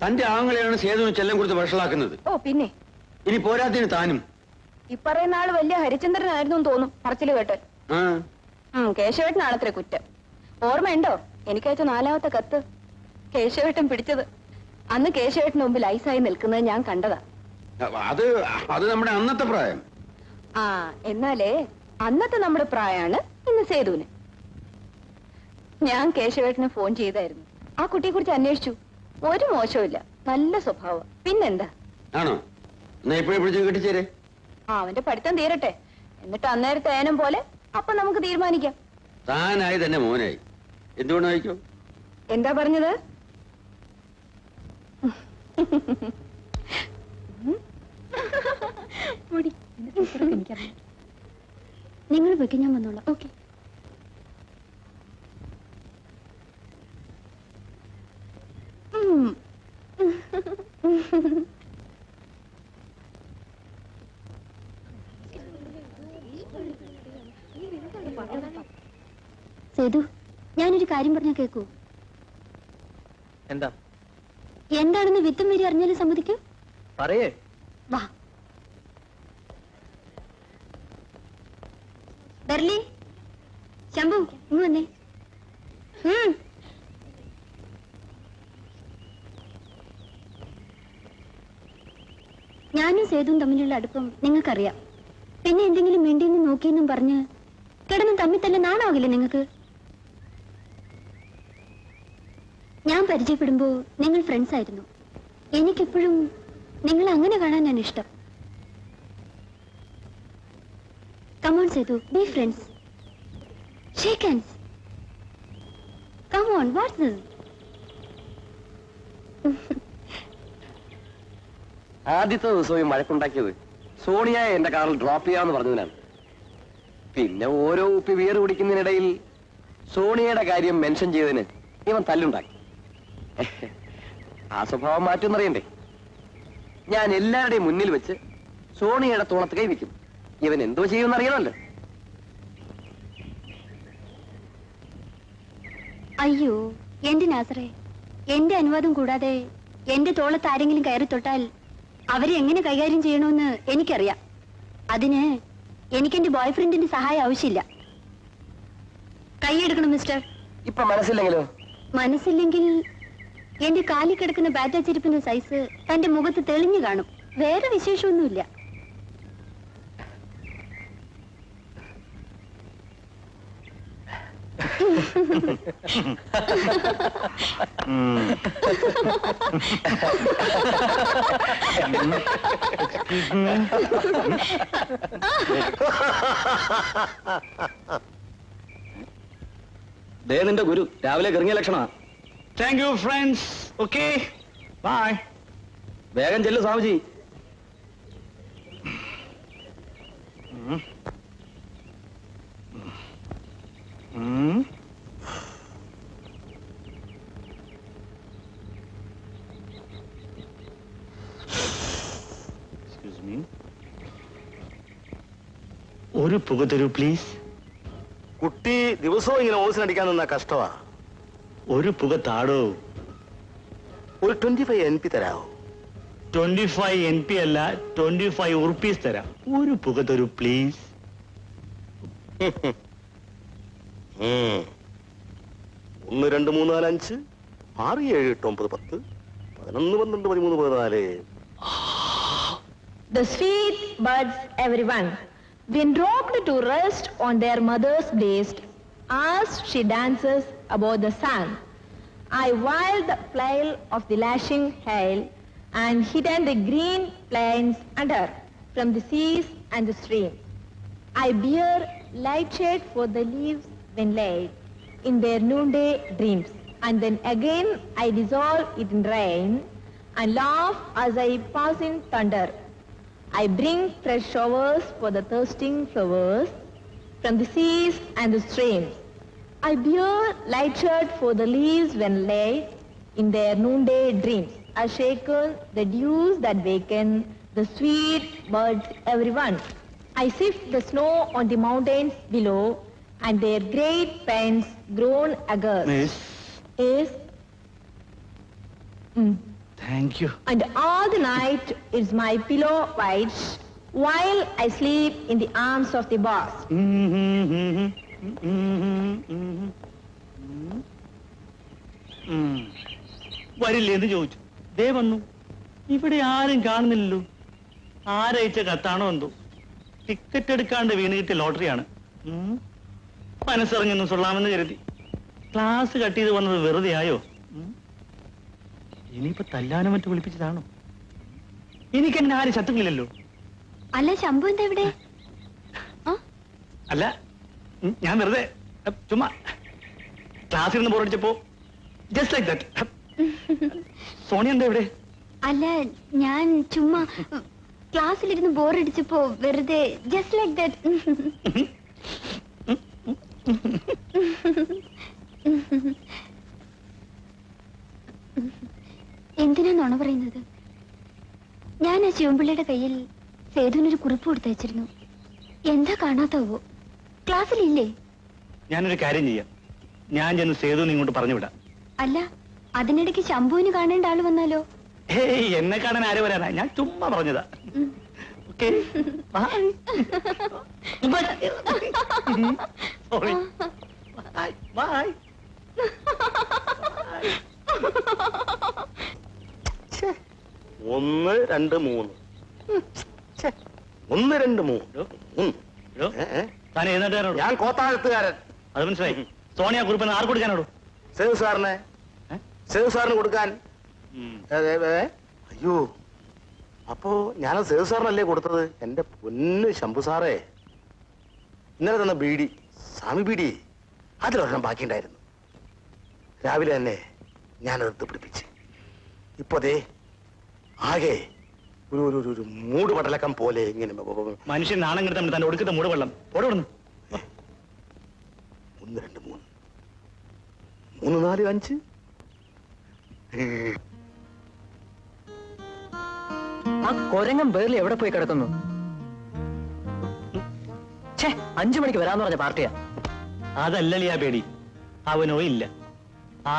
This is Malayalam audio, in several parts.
തന്റെ ആങ്ങളെയാണ് സേതുവിന് ചെല്ലം കൊടുത്ത് വഷളാക്കുന്നത്. ഓ പിന്നെ ഇനി പോരാത്തിന് താനും. ഈ പറയുന്ന ആള് വലിയ ഹരിചന്ദ്രനായിരുന്നു തോന്നും പറച്ചില് കേട്ട്. കേശവേട്ടനാണത്രേ കുറ്റം. ഓർമ്മയുണ്ടോ എനിക്കയച്ച 4ാമത്തെ കത്ത്? കേശവേട്ടൻ പിടിച്ചത്. അന്ന് കേശവേട്ടന് മുമ്പിൽ ഐസായി നിൽക്കുന്നത് ഞാൻ കണ്ടതാ. അത് നമ്മുടെ അന്നത്തെ പ്രായം. എന്നാലേ അന്നത്തെ നമ്മുടെ പ്രായമാണ് ഇന്ന് സേതുവിന്. ഞാൻ കേശവേട്ടന് ഫോൺ ചെയ്തായിരുന്നു. ആ കുട്ടിയെ കുറിച്ച് അന്വേഷിച്ചു. ഒരു മോശമില്ല, നല്ല സ്വഭാവം. പിന്നെന്താ? ആണോ? കെട്ടിച്ചേരെ. അവന്റെ പഠിത്തം തീരട്ടെ, എന്നിട്ട് അന്നേരത്തെ ഏനം പോലെ അപ്പൊ നമുക്ക് തീരുമാനിക്കാം. താനായി തന്നെ മോനായി. എന്തുകൊണ്ട് വായിക്കോ? എന്താ പറഞ്ഞത്? നിങ്ങൾ വെക്ക്, ഞാൻ വന്നോളാം. ഓക്കെ. സേതു, ഞാനൊരു കാര്യം പറഞ്ഞാൽ കേക്കൂ? എന്താ? എന്താണെന്ന് വിത്തും വരി അറിഞ്ഞാലും സമ്മതിക്കൂ? പറയേ. വാ. ബെർലി, ശംഭു, ഇങ്ങ് വന്നേ. ഞാനും സേതുവും തമ്മിലുള്ള അടുപ്പം നിങ്ങൾക്കറിയാം. പിന്നെ എന്തെങ്കിലും വേണ്ടിയെന്ന് നോക്കിയെന്നും പറഞ്ഞ് കിടന്ന് തമ്മിൽ തന്നെ നാണാവില്ലേ നിങ്ങൾക്ക്? ഞാൻ പരിചയപ്പെടുമ്പോ നിങ്ങൾ ഫ്രണ്ട്സ് ആയിരുന്നു. എനിക്കെപ്പോഴും നിങ്ങൾ അങ്ങനെ കാണാനാണ് ഇഷ്ടം. Come on, Setu, be friends. Shake hands. Come on, what's this? ആദ്യത്തെ ദിവസവും മഴക്കുണ്ടാക്കിയത് സോണിയ എന്റെ കാറിൽ ഡ്രോപ്പ് ചെയ്യാന്ന് പറഞ്ഞതിനാണ്. പിന്നെ ഓരോ ഉപ്പി വീറ് കുടിക്കുന്നതിനിടയിൽ സോണിയയുടെ കാര്യം മെൻഷൻ ചെയ്തതിന് ഇവൻ തല്ലുണ്ടാക്കി. ആ സ്വഭാവം മാറ്റുമെന്നറിയണ്ടേ? ഞാൻ എല്ലാവരുടെയും മുന്നിൽ വെച്ച് സോണിയയുടെ തോളത്ത് കൈവയ്ക്കും. ഇവൻ എന്തോ ചെയ്യുമെന്നറിയണമല്ലോ. അയ്യോ എന്റെ നാസറേ, എന്റെ അനുവാദം കൂടാതെ എന്റെ തോളത്ത് ആരെങ്കിലും കയറി തൊട്ടാൽ അവരെ എങ്ങനെ കൈകാര്യം ചെയ്യണമെന്ന് എനിക്കറിയാം. അതിന് എനിക്കെന്റെ ബോയ്ഫ്രണ്ടിന്റെ സഹായം ആവശ്യമില്ല. കൈയെടുക്കണം മിസ്റ്റർ. ഇപ്പൊ മനസ്സില്ലെങ്കിലോ? മനസ്സില്ലെങ്കിൽ എന്റെ കാലിൽ കിടക്കുന്ന ബാറ്റ ചെരുപ്പിന്റെ സൈസ് തന്റെ മുഖത്ത് തെളിഞ്ഞു കാണും. വേറെ വിശേഷമൊന്നുമില്ല. നിന്റെ ഗുരു രാവിലെ ഇറങ്ങിയ ലക്ഷണ. Thank you friends. Okay bye. വേഗം ചെല്ലു സ്വാമിജി. ഒരു പുക തരൂ പ്ലീസ്. കുട്ടി ദിവസവും ഇങ്ങനെ ഓസിനടിക്കാൻ നിന്ന കഷ്ടമാ. ഒരു പുക താടോ. ഒരു 25 NP തരാവോ? 25 NP അല്ല, 25 ഉറുപ്പീസ് തരാം. ഒരു പുക തരൂ please. 1 2 3 4 5 6 7 8 9 10 11 12 13 14. The sweet buds, everyone, been dropped to rest on their mother's breast as she dances above the sun. I wild the flail of the lashing hail and hidden the green plains under from the seas and the stream. I bear light shade for the leaves when laid in their noonday dreams, and then again I dissolve it in rain and laugh as I pass in thunder. I bring fresh showers for the thirsting flowers from the seas and the streams. I bear light shade for the leaves when laid in their noonday dreams. I shaken the dews that waken the sweet birds, everyone. I sift the snow on the mountains below and their great pines grown aghast. Miss. Yes. Thank thank you. And all the night is my pillow white while I sleep in the arms of the boss. വരില്ലേ എന്ന് ചോദിച്ചു. ദേ വന്നു. ഇവിടെ ആരും കാണുന്നില്ലല്ലോ. ആരയച്ച കത്താണോ എന്തോ. ടിക്കറ്റ് എടുക്കാണ്ട് വീണ് കിട്ടിയ ലോട്ടറിയാണ്. മനസ്സിറങ്ങുന്നു കൊള്ളാമെന്ന് കരുതി. ക്ലാസ് കട്ട് ചെയ്ത് വന്നത് വെറുതെ ആയോ? ഇനിയിപ്പോ തല്ലാനും മറ്റും വിളിപ്പിച്ചതാണോ? എനിക്കങ്ങനെ ആരും ശത്രുക്കളില്ലല്ലോ. അല്ല ശംഭു എന്താ ഇവിടെ? അല്ല, ഞാൻ വെറുതെ ചുമ്മാ ക്ലാസ്സിൽ നിന്ന് ബോറടിച്ചപ്പോ ജസ്റ്റ് ലൈക്ക് ദാറ്റ്. സോണിയ എന്താ ഇവിടെ? അല്ല ഞാൻ ചുമ്മാ ക്ലാസ്സിലിരുന്ന് ബോറടിച്ചപ്പോ വെറുതെ ജസ്റ്റ് ലൈക്ക് ദാറ്റ്. എന്തിനാ നുണ പറയുന്നത്? ഞാൻ ആ ശിവൻപിള്ളയുടെ കയ്യിൽ സേതുവിനൊരു കുറിപ്പ് കൊടുത്തയച്ചിരുന്നു. എന്താ കാണാത്താവോ? ക്ലാസ്സിലില്ലേ? ഞാനൊരു കാര്യം ചെയ്യാം. ഞാൻ ചെന്ന് സേതുവിനെ ഇങ്ങോട്ട് പറഞ്ഞു വിടാം. അല്ല അതിനിടയ്ക്ക് ശംഭുവിന് കാണേണ്ട ആള് വന്നാലോ? ഹേയ്, എന്നെ കാണാൻ ആര് വരാനാ? ഞാൻ ചുമ്മാ പറഞ്ഞതാ. Okay, bye. സോറി. ബൈ. 1 2 3. 1 2 3. താൻ എഴുന്നേറ്റാനോട്? ഞാൻ കോത്താഴത്തുകാരൻ. അത് മനസ്സിലായി. സോണിയ കുറിപ്പ് ആർക്ക് കൊടുക്കാനോട്? സേതു സാറിന്. സേതു സാറിന് കൊടുക്കാൻ. അയ്യോ, അപ്പോ ഞാനത് സേതു സാറിനല്ലേ കൊടുത്തത്? എന്റെ പൊന്ന് ശംഭു സാറേ, ഇന്നലെ തന്ന ബീഡി, സ്വാമി ബീഡി, അതിലൊരെണ്ണം ബാക്കിയുണ്ടായിരുന്നു. രാവിലെ തന്നെ ഞാനത് പിടിപ്പിച്ച്. ഇപ്പൊ ദേ ആകെ ഒരു മൂട് പടലക്കം പോലെ ഇങ്ങനെ. മനുഷ്യൻ നാണം കിടത്താൻ തന്റെ ഒടുക്കത്തെ മൂട് വെള്ളം ഓടുന്നു. 1 2 3 3 4 5. ആ കൊരങ്ങൻ ബേർലി എവിടെ പോയി കിടക്കുന്നു? 5 മണിക്ക് വരാന്ന് പറഞ്ഞ പാർട്ടിയാ. അതല്ലല്ലേ ആ പേടി. അവനോ ഇല്ല.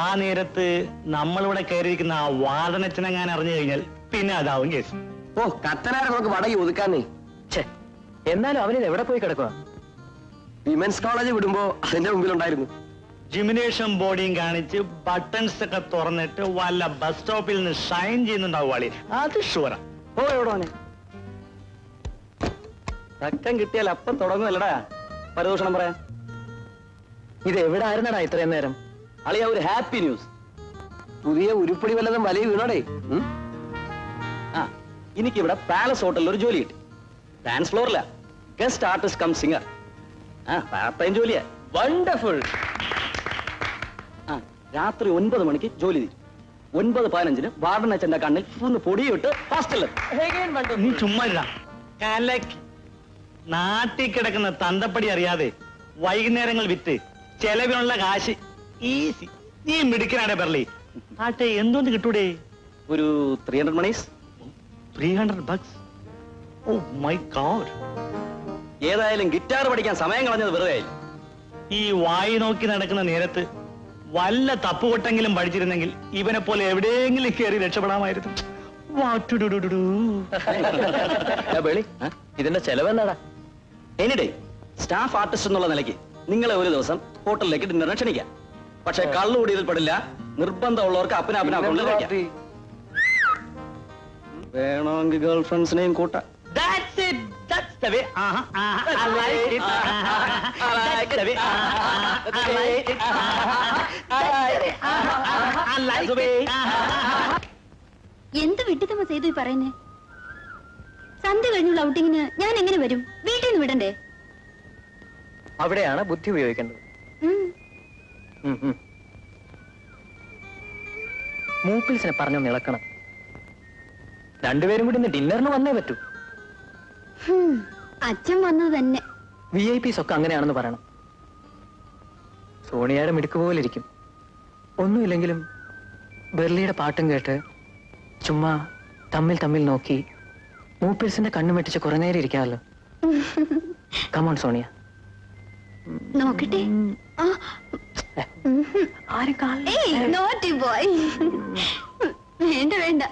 ആ നേരത്ത് നമ്മളിവിടെ കയറിയിരിക്കുന്ന ആ വാദനച്ചനെങ്ങാൻ അറിഞ്ഞു കഴിഞ്ഞാൽ പിന്നെ അതാവും കേസ്. ഓ, കത്തനാരെ നമുക്ക് വടകി ഒതുക്കാന്നേ. എന്നാലും അവനിത് എവിടെ പോയി കിടക്കുക? വിമൻസ് കോളേജ് വിടുമ്പോ അതിന്റെ മുമ്പിലുണ്ടായിരുന്നു. ജിമിനേഷൻ ബോഡിയും കാണിച്ച് ബട്ടൺസ് ഒക്കെ തുറന്നിട്ട് വല്ല ബസ് സ്റ്റോപ്പിൽ നിന്ന് ഷൈൻ ചെയ്യുന്നുണ്ടാവും ആളി. അത് ഷുവറാ. ഓ, എവിടോനെ തക്കം കിട്ടിയാൽ അപ്പം തുടങ്ങുമല്ലടാ പരദൂഷണം പറയാൻ. ഇത് എവിടെ ആയിരുന്നടാ ഇത്രയും നേരം? അളിയ, ഒരു ഹാപ്പി ന്യൂസ്. പുതിയ ഉരുപ്പടി വല്ലതും വലിയ വീണോടേ. എനിക്കിവിടെ പാലസ് ഹോട്ടലിൽ ഒരു ജോലി കിട്ടി. ഡാൻസ് ഫ്ലോറില guest artist cum singer. Part time ജോലിയാ. വണ്ടർഫുൾ. രാത്രി 9 മണിക്ക് ജോലി തീരും. 9:15 വാർഡൻ അച്ഛന്റെ കണ്ണിൽ ഒന്ന് പൊടിയിട്ട് ഹോസ്റ്റലിൽ. നീ ചുമ്മാ കലക്ക്. നാട്ടിൽ കിടക്കുന്ന തന്തപ്പടി അറിയാതെ വൈകുന്നേരങ്ങൾ വിറ്റ് ചെലവിനുള്ള കാശ് ഈസി. നീ മിടുക്കനാടെ പെർലി. ആട്ടെ, എന്തോന്ന് കിട്ടൂടെ? ഒരു 300 മണീസ്. $300? Oh my god. ഏതായാലും ഗിറ്റാർ പഠിക്കാൻ സമയം കളഞ്ഞത് വെറുതെ ആയില്ല. ഈ വായി നോക്കി നടക്കുന്ന നേരത്ത് വല്ല തപ്പുകൊട്ടെങ്കിലും പഠിച്ചിരുന്നെങ്കിൽ ഇവനെ പോലെ എവിടെയെങ്കിലും കയറി രക്ഷപ്പെടാമായിരുന്നു. ഇതിന്റെ ചെലവെന്താടാ? എനിഡേ സ്റ്റാഫ് ആർട്ടിസ്റ്റ് എന്നുള്ള നിലയ്ക്ക് നിങ്ങളെ ഒരു ദിവസം ഹോട്ടലിലേക്ക് ഡിന്നറിന് ക്ഷണിക്കാം. പക്ഷെ കള്ളുകൂടിയതിൽ പെടില്ല. നിർബന്ധമുള്ളവർക്ക് അപ്പന അക്കൗണ്ടിൽ കഴിക്കാം. വേണമെങ്കിൽ ഗേൾ ഫ്രണ്ട്സിനെയും കൂട്ടാം. That's it. That's the way. I like it. I like the way. I like it. I like the way. എന്ത് വിട്ടിത്തമ്മ ചെയ്തു ഈ പറയുന്നേ? സന്ധ്യ കഴിഞ്ഞുള്ള ഔട്ടിങ്ങിന് ഞാൻ എങ്ങനെ വരും? വീട്ടിൽ നിന്ന് വിടണ്ടേ? അവിടെയാണ് ബുദ്ധി ഉപയോഗിക്കേണ്ടത്. മൂപ്പിൾസിനെ പറഞ്ഞു നിളക്കണം. രണ്ടുപേരും കൂടി ഇന്ന് ഡിന്നറിന് വന്നേ പറ്റൂ. അച്ഛൻ വന്നത് തന്നെ. VIPs ഒക്കെ അങ്ങനെയാണെന്ന് പറയണം. സോണിയയുടെ മിടുക്ക് പോലെ ഇരിക്കും. ഒന്നുമില്ലെങ്കിലും ബെർലിയുടെ പാട്ടും കേട്ട് ചുമ്മാ തമ്മിൽ നോക്കി മൂപ്പിൾസിന്റെ കണ്ണു മെട്ടിച്ച് കുറെ നേരം ഇരിക്കാമല്ലോ. കമോൺ സോണിയ. നോക്കട്ടെ. ആരും നോട്ടി ബോയ്. വേണ്ട വേണ്ട